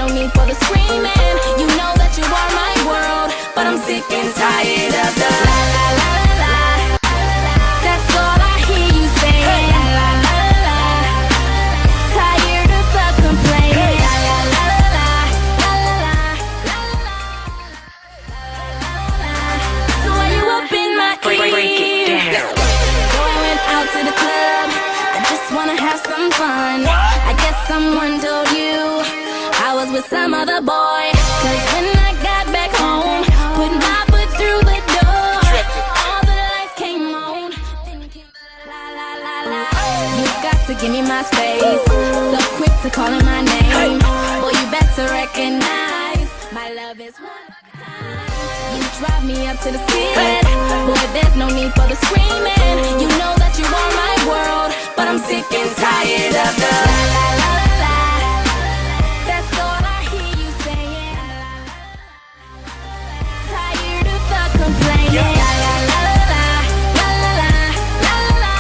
no need for the screaming. You know that you are my world, but I'm sick and tired of the la la la la la. That's all I hear you saying. La la la la la. Tired of the complaining. La la la la la la la la. So why you up in my ear? So I went out to the club. I just wanna have some fun. I guess someone told you I was with some other boy. Cause when I got back home, put my foot through the door, all the lights came on. La la la la. You got to give me my space. So quick to calling my name. Boy, you better recognize my love is one of a kind. You drive me up to the ceiling. Boy, there's no need for the screaming. You know that you are my world, but I'm sick and tired of the la la la la la. That's all I hear you saying. Tired of the complaining. La la la la la la la la la la.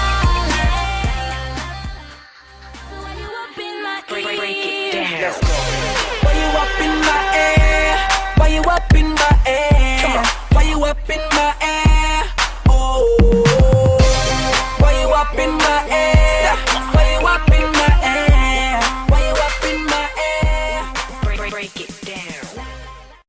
So why you up in my ear? Break it down. Let's go.